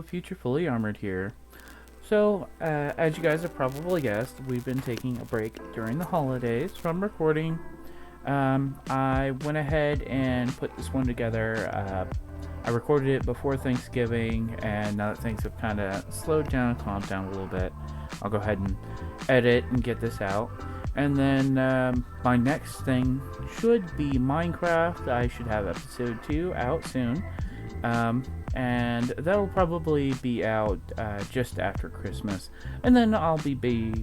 Future Fully Armored here. So, as you guys have probably guessed, we've been taking a break during the holidays from recording. I went ahead and put this one together. I recorded it before Thanksgiving, and now that things have kind of slowed down and calmed down a little bit, I'll go ahead and edit and get this out. And then my next thing should be Minecraft. I should have episode 2 out soon. And that'll probably be out just after Christmas. And then I'll be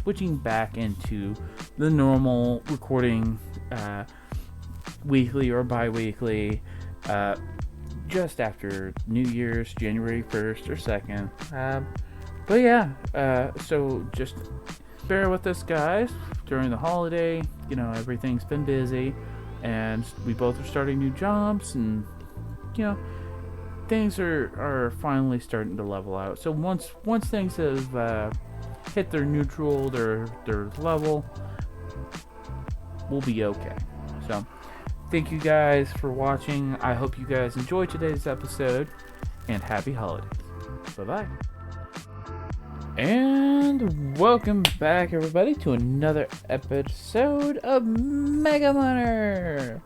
switching back into the normal recording weekly or bi-weekly just after New Year's, January 1st or 2nd. But yeah, so just bear with us, guys. During the holiday, everything's been busy, and we both are starting new jobs, and things are finally starting to level out. So once things have hit their neutral, their level, we'll be okay. So thank you guys for watching. I hope you guys enjoyed today's episode, and happy holidays. Bye-bye. And welcome back, everybody, to another episode of Mega Miner.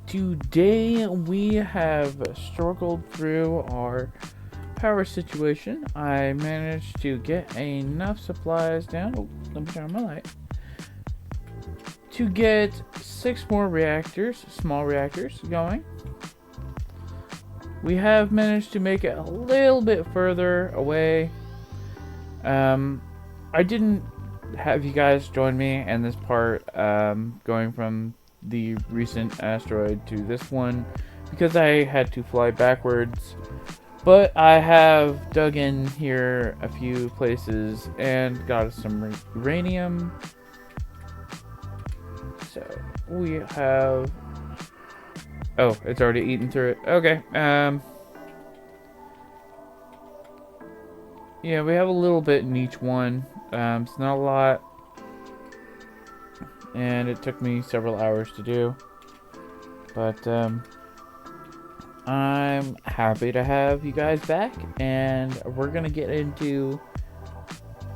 Today we have struggled through our power situation. I managed to get enough supplies down. Oh, let me turn on my light. To get 6 more reactors, small reactors, going. We have managed to make it a little bit further away. I didn't have you guys join me in this part, going from the recent asteroid to this one, because I had to fly backwards. But I have dug in here a few places and got some uranium. So we have... Oh, it's already eaten through it. Okay. Yeah, we have a little bit in each one. It's not a lot. And it took me several hours to do. But, I'm happy to have you guys back. And we're gonna get into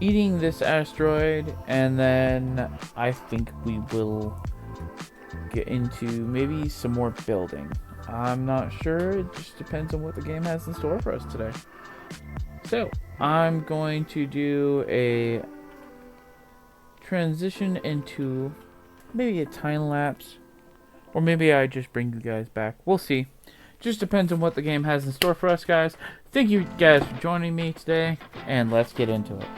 eating this asteroid. And then I think we will get into maybe some more building. I'm not sure. It just depends on what the game has in store for us today. So, I'm going to do a transition into maybe a time lapse, or maybe I just bring you guys back. We'll see. Just depends on what the game has in store for us, guys. Thank you guys for joining me today, and let's get into it.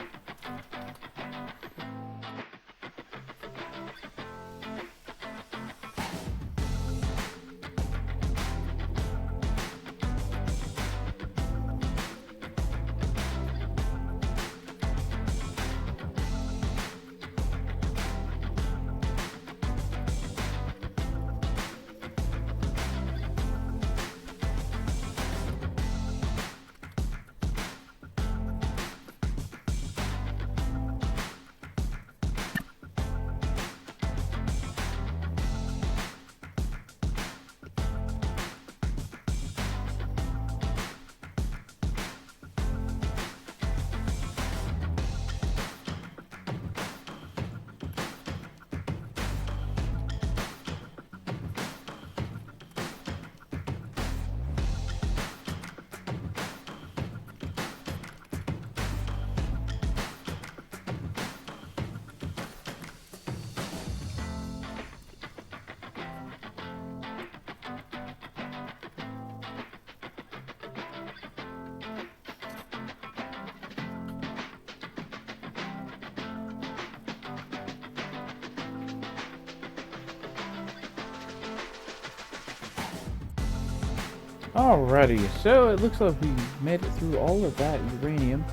Alrighty, so it looks like we made it through all of that uranium.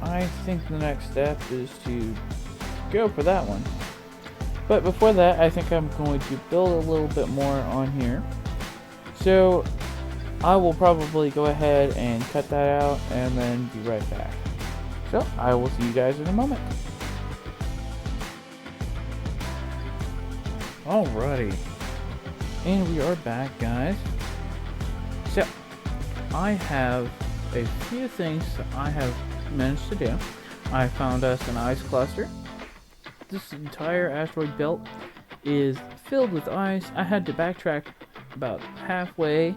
I think the next step is to go for that one. But before that, I think I'm going to build a little bit more on here. So I will probably go ahead and cut that out and then be right back. So I will see you guys in a moment. Alrighty. And we are back, guys. So, I have a few things I have managed to do. I found us an ice cluster. This entire asteroid belt is filled with ice. I had to backtrack about halfway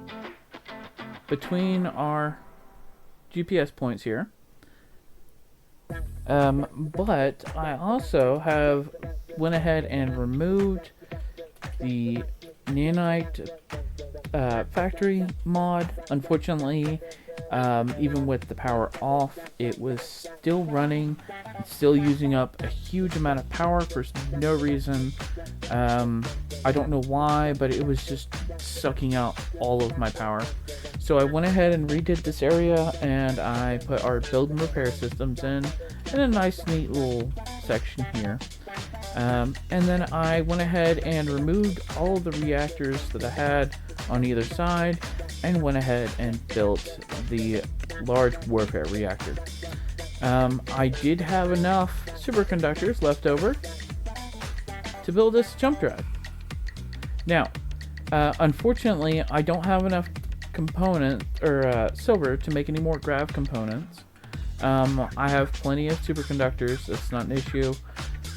between our GPS points here. But I also have went ahead and removed the nanite factory mod. Unfortunately, even with the power off, it was still running, still using up a huge amount of power for no reason. I don't know why, but it was just sucking out all of my power. So I went ahead and redid this area, and I put our build and repair systems in a nice neat little section here. And then I went ahead and removed all of the reactors that I had on either side and went ahead and built the large warfare reactor. I did have enough superconductors left over to build this jump drive. Now, unfortunately, I don't have enough component or silver to make any more grav components. I have plenty of superconductors, that's not an issue.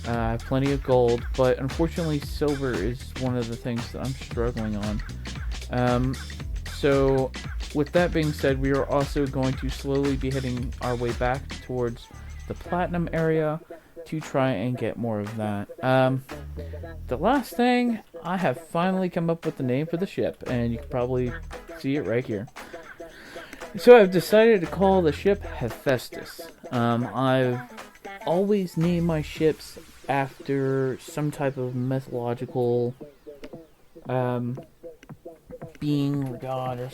I have plenty of gold, but unfortunately silver is one of the things that I'm struggling on. So with that being said, we are also going to slowly be heading our way back towards the platinum area to try and get more of that. The last thing, I have finally come up with the name for the ship, and you can probably see it right here. So I've decided to call the ship Hephaestus. I've always named my ships after some type of mythological being or god, or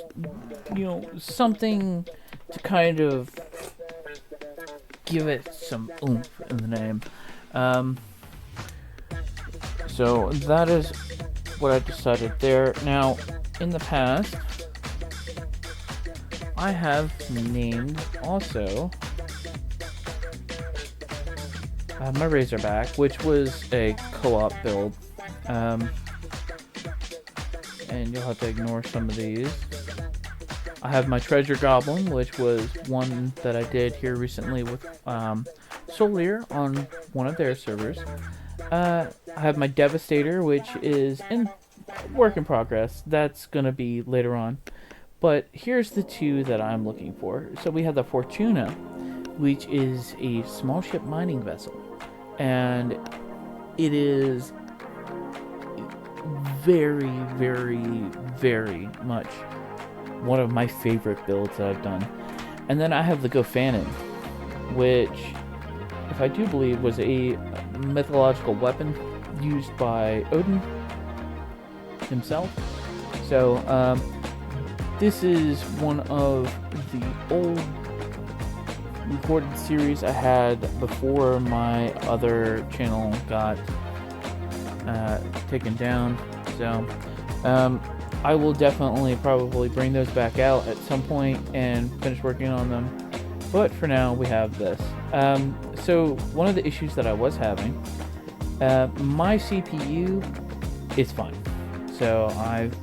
something to kind of give it some oomph in the name. So that is what I decided there. Now, in the past, I have named also my Razorback, which was a co-op build. And you'll have to ignore some of these. I have my Treasure Goblin, which was one that I did here recently with Solier on one of their servers. I have my Devastator, which is in work in progress. That's gonna be later on. But here's the two that I'm looking for. So we have the Fortuna, which is a small ship mining vessel. And it is very, very, very much one of my favorite builds that I've done. And then I have the Gofanin, which, if I do believe, was a mythological weapon used by Odin himself. So, this is one of the old recorded series I had before my other channel got taken down. So, I will definitely probably bring those back out at some point and finish working on them. But for now, we have this. So one of the issues that I was having, my CPU is fine. So I've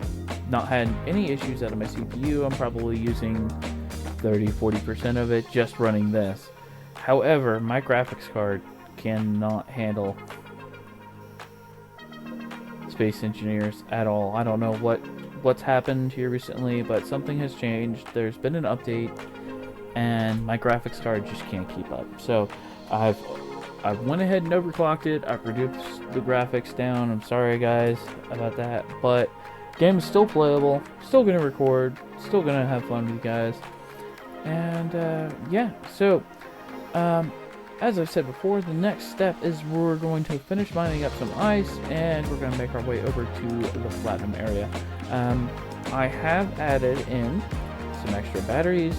not had any issues out of my CPU. I'm probably using 30-40% of it just running this. However, my graphics card cannot handle Space Engineers at all. I don't know what's happened here recently, but something has changed. There's been an update, and my graphics card just can't keep up. So I've went ahead and overclocked it. I've reduced the graphics down. I'm sorry guys about that, but game is still playable, still gonna record, still gonna have fun with you guys. And yeah, so as I've said before, the next step is we're going to finish mining up some ice, and we're going to make our way over to the platinum area. I have added in some extra batteries,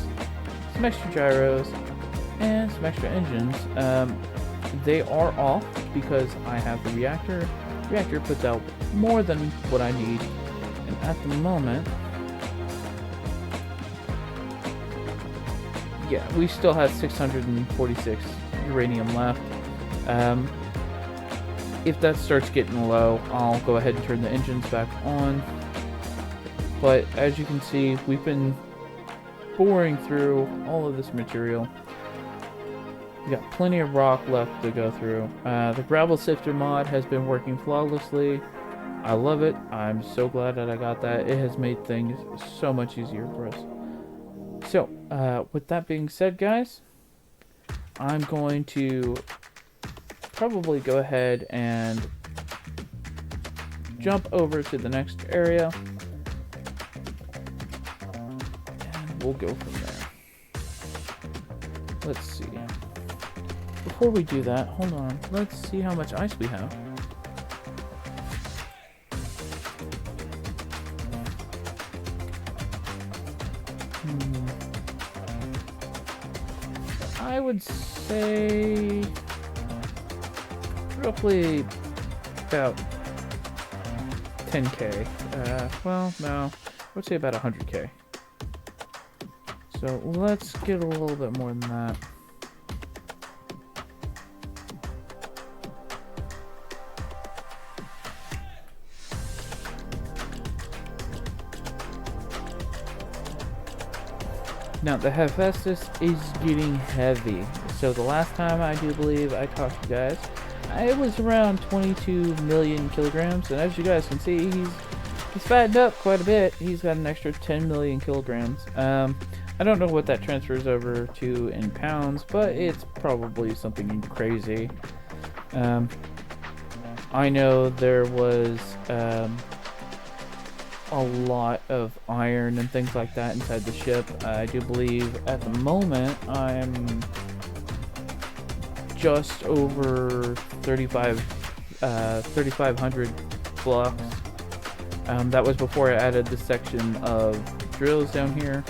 some extra gyros, and some extra engines. They are off because I have the reactor. The reactor puts out more than what I need, and at the moment, yeah, we still have 646 uranium left. If that starts getting low, I'll go ahead and turn the engines back on. But as you can see, we've been boring through all of this material. We got plenty of rock left to go through. The gravel sifter mod has been working flawlessly. I love it. I'm so glad that I got that. It has made things so much easier for us. So, with that being said, guys, I'm going to probably go ahead and jump over to the next area, and we'll go from there. Let's see. Before we do that, hold on. Let's see how much ice we have. I would say roughly about 10k. Well, no, I would say about 100k. So let's get a little bit more than that. Now, the Hephaestus is getting heavy. So the last time I do believe I talked to you guys, it was around 22 million kilograms. And as you guys can see, he's fattened up quite a bit. He's got an extra 10 million kilograms. I don't know what that transfers over to in pounds, but it's probably something crazy. I know there was a lot of iron and things like that inside the ship. I do believe at the moment I'm just over 3,500 blocks. That was before I added the section of drills down here.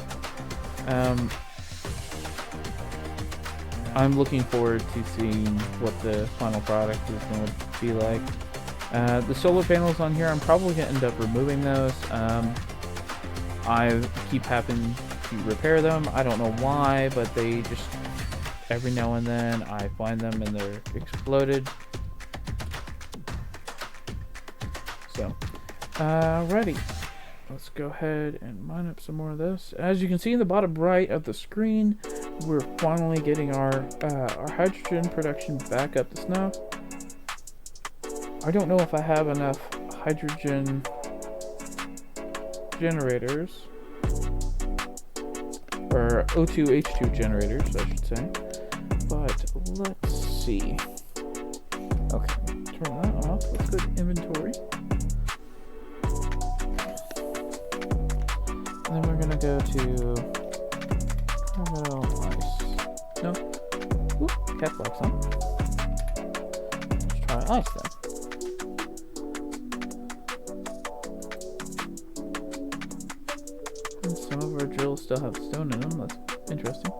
I'm looking forward to seeing what the final product is going to be like. The solar panels on here, I'm probably going to end up removing those. I keep having to repair them. I don't know why, but they just, every now and then, I find them and they're exploded. So, alrighty. Let's go ahead and mine up some more of this. As you can see in the bottom right of the screen, we're finally getting our hydrogen production back up to snuff. I don't know if I have enough hydrogen generators, or O2H2 generators, I should say, but let's see. Okay, turn that off. Let's go to inventory. And then we're gonna go to ice. No. Oop, cap locks on. Let's try ice then. Some of our drills still have stone in them. That's interesting.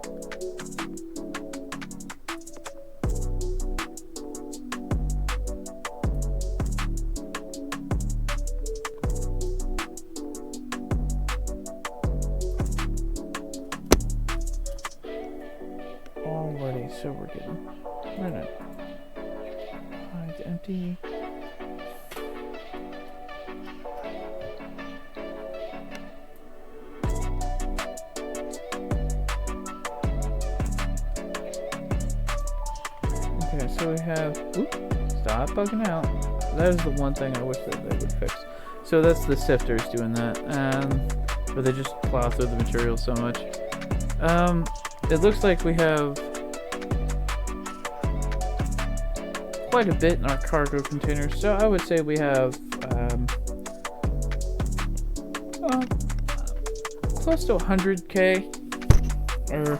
Alrighty, so we're getting right. Hide empty. Okay, so we have, stop bugging out. That is the one thing I wish that they would fix. So that's the sifters doing that, where they just plow through the material so much. It looks like we have quite a bit in our cargo containers, so I would say we have close to 100k, or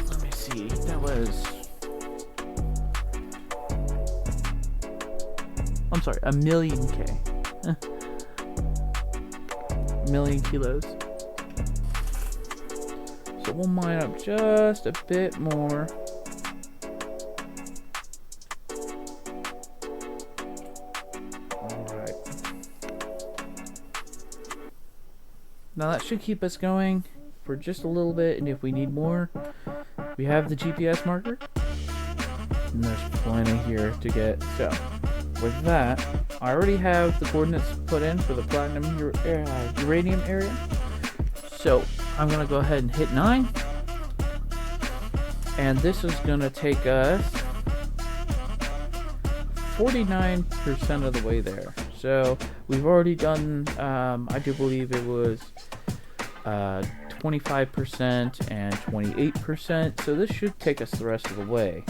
let me see, that was, I'm sorry, 1,000,000K. Million kilos. So we'll mine up just a bit more. Alright. Now that should keep us going for just a little bit, and if we need more, we have the GPS marker. And there's plenty here to get. So, with that, I already have the coordinates put in for the platinum uranium area. So I'm gonna go ahead and hit 9. And this is gonna take us 49% of the way there. So we've already done, I do believe it was 25% and 28%. So this should take us the rest of the way.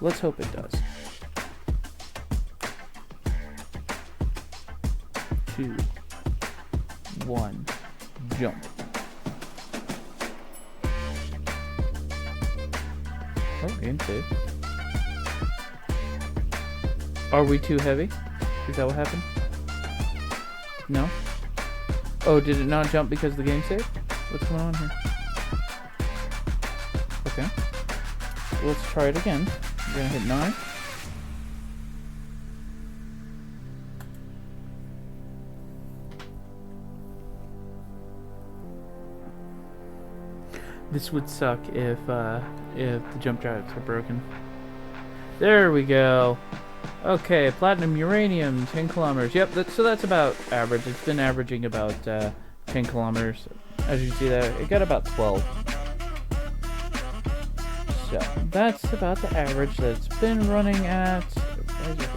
Let's hope it does. 2, 1, jump. Oh, game save. Are we too heavy? Is that what happened? No? Oh, did it not jump because of the game save? What's going on here? Okay. Let's try it again. We're gonna hit 9. This would suck if the jump drives are broken. There we go. Okay, platinum uranium, 10 kilometers. Yep, so that's about average. It's been averaging about 10 kilometers. As you can see there, it got about 12. So that's about the average that it's been running at. Why is it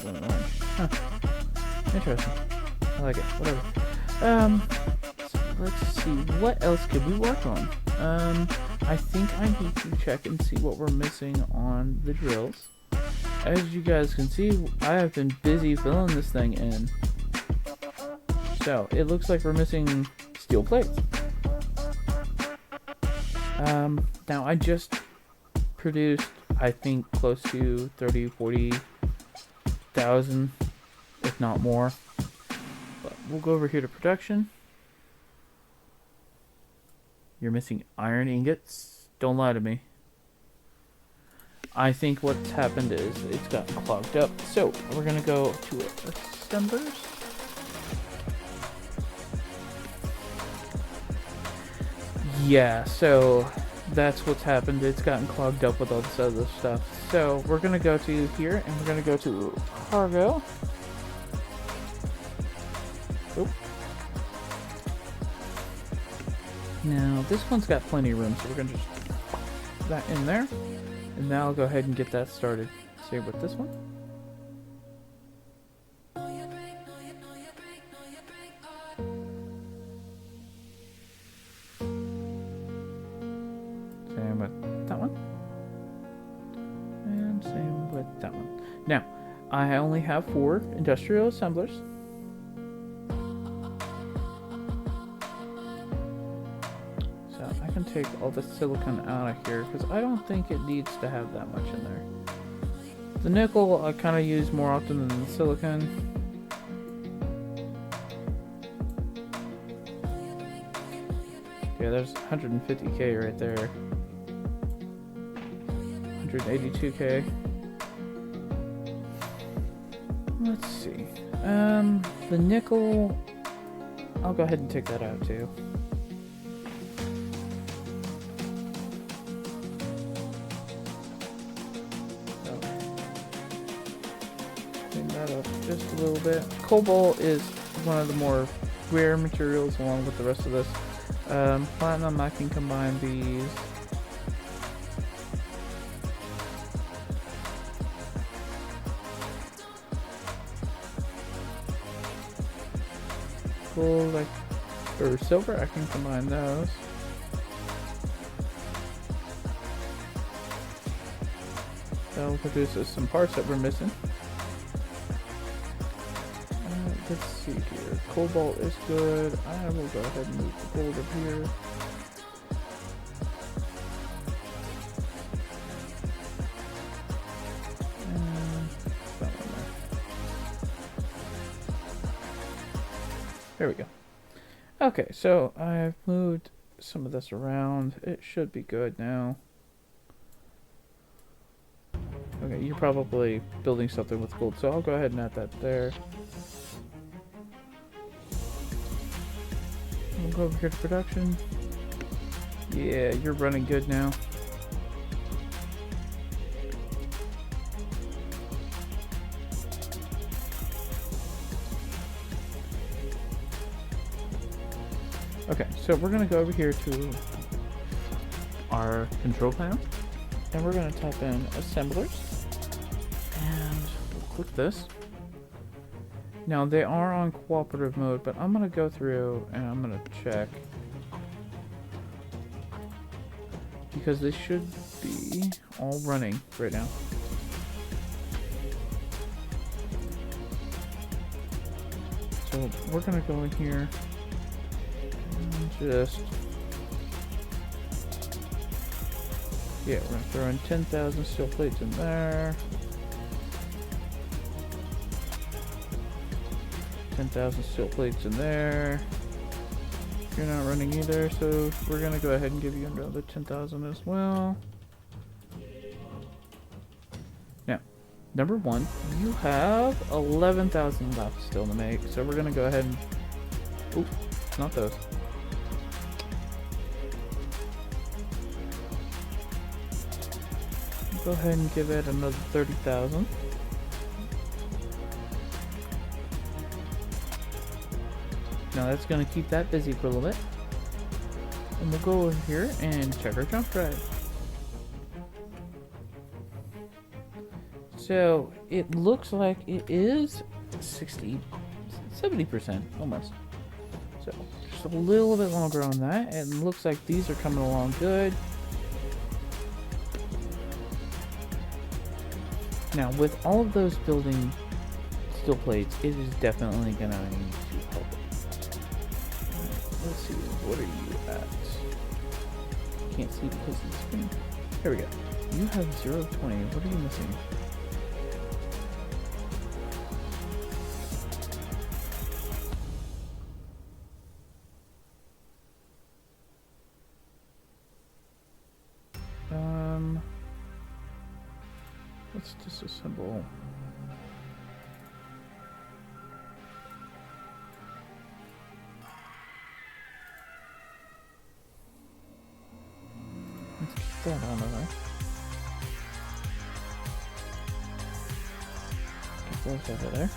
orange? Huh. Interesting. I like it. Whatever. So let's see. What else could we work on? I think I need to check and see what we're missing on the drills. As you guys can see, I have been busy filling this thing in. So it looks like we're missing steel plates. Now I just produced, I think, close to 30,000-40,000, if not more. But we'll go over here to production. You're missing iron ingots. Don't lie to me. I think what's happened is it's gotten clogged up. So we're gonna go to assemblers. Yeah, so that's what's happened. It's gotten clogged up with all this other stuff. So we're gonna go to here and we're gonna go to cargo. Oop. Now this one's got plenty of room, so we're gonna just put that in there. And now I'll go ahead and get that started. Same with this one. Same with that one. And same with that one. Now, I only have 4 industrial assemblers. I can take all the silicon out of here because I don't think it needs to have that much in there. The nickel I kind of use more often than the silicon. Yeah, there's 150k right there. 182k. Let's see. The nickel, I'll go ahead and take that out too. Just a little bit. Cobalt is one of the more rare materials along with the rest of this. Platinum, I can combine these. Gold, or silver, I can combine those. That'll produce us some parts that we're missing. Let's see here. Cobalt is good. I will go ahead and move the gold up here. And that one there. There we go. Okay, so I've moved some of this around. It should be good now. Okay, you're probably building something with gold, so I'll go ahead and add that there. We'll go over here to production. Yeah, you're running good now. Okay, so we're gonna go over here to our control panel, and we're gonna type in assemblers, and we'll click this. Now they are on cooperative mode, but I'm gonna go through and I'm gonna check because they should be all running right now. So we're gonna go in here and just, yeah, we're gonna throw in 10,000 steel plates in there. 10,000 steel plates in there. You're not running either, so we're gonna go ahead and give you another 10,000 as well. Now, number one, you have 11,000 left still to make, so we're gonna go ahead and, oop, not those. Go ahead and give it another 30,000. Now that's going to keep that busy for a little bit. And we'll go over here and check our jump drive. So it looks like it is 70% almost. So just a little bit longer on that. And it looks like these are coming along good. Now with all of those building steel plates, it is definitely going to need to help it. Let's see, what are you at? Can't see because of the screen. Here we go. You have 0 of 20. What are you missing? Let's disassemble. Let's keep that on there. Get those over there.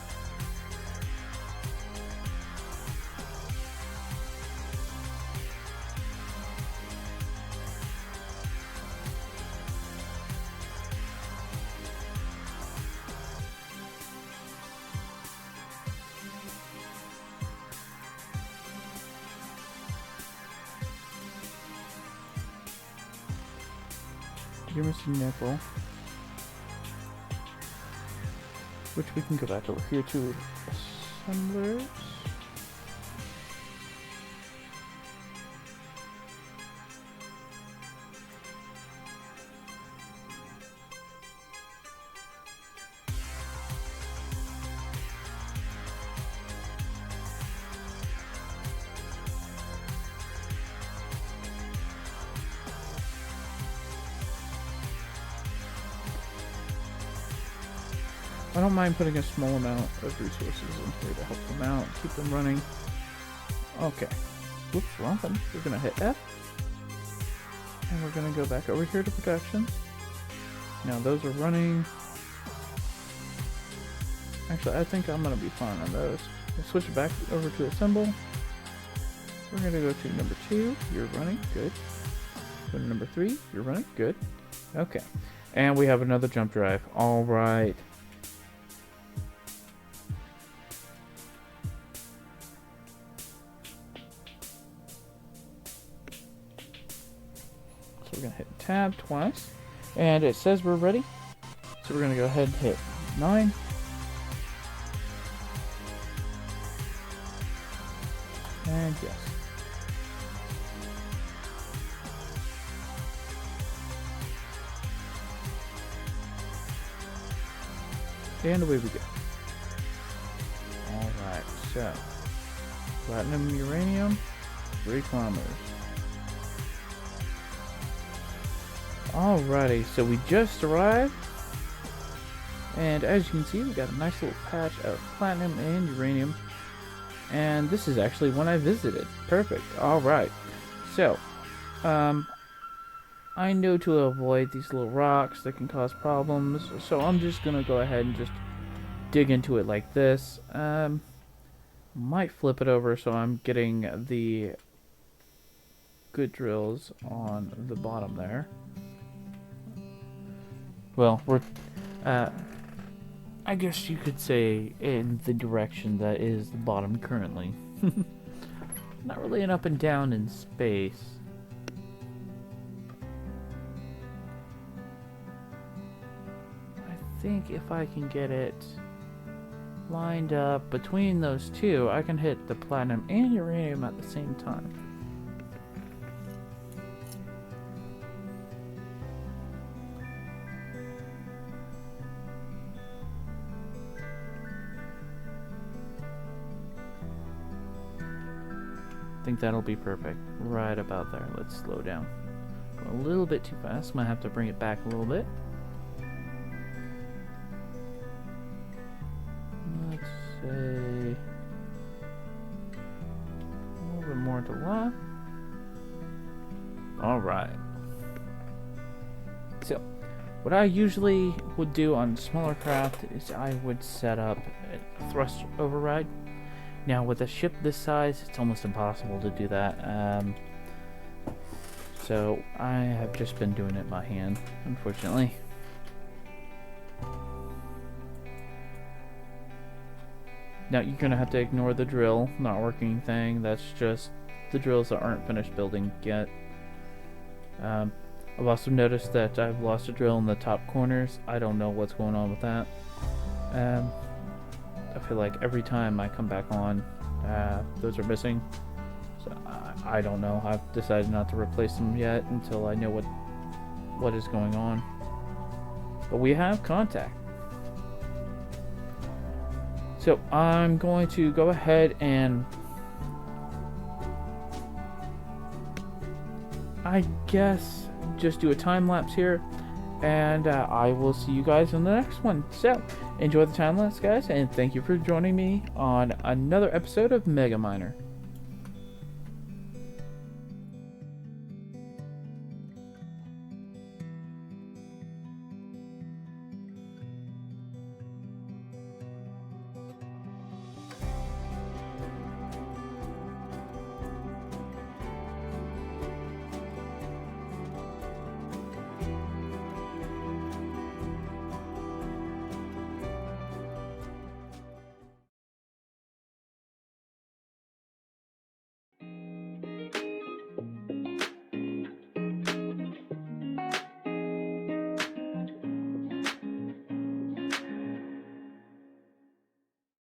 You're missing nickel, which we can go back over here to assemblers. I don't mind putting a small amount of resources in here to help them out, keep them running. Okay. Whoops, wrong button. We're gonna hit F. And we're gonna go back over here to production. Now those are running. Actually, I think I'm gonna be fine on those. We'll switch it back over to assemble. We're gonna go to number 2. You're running, good. Go to number 3. You're running, good. Okay. And we have another jump drive. All right. So we're going to hit tab twice, and it says we're ready. So we're going to go ahead and hit 9. And yes. And away we go. Alright, so platinum uranium, 3 kilometers. Alrighty, so we just arrived, and as you can see, we got a nice little patch of platinum and uranium, and this is actually when I visited. Perfect. Alright, so I know to avoid these little rocks that can cause problems, so I'm just gonna go ahead and just dig into it like this. Might flip it over so I'm getting the good drills on the bottom there. Well, we're, uh, I guess you could say in the direction that is the bottom currently. Not really an up and down in space. I think if I can get it lined up between those two, I can hit the platinum and uranium at the same time. I think that'll be perfect. Right about there. Let's slow down. Going a little bit too fast. Might have to bring it back a little bit. Let's say a little bit more to left. Alright. So, what I usually would do on smaller craft is I would set up a thrust override. Now, with a ship this size, it's almost impossible to do that. So, I have just been doing it by hand, unfortunately. Now, you're going to have to ignore the drill not working thing. That's just the drills that aren't finished building yet. I've also noticed that I've lost a drill in the top corners. I don't know what's going on with that. I feel like every time I come back on, those are missing. So I don't know. I've decided not to replace them yet until I know what is going on. But we have contact. So I'm going to go ahead and I guess just do a time lapse here, and I will see you guys in the next one. So enjoy the time lapse, guys, and thank you for joining me on another episode of Mega Miner.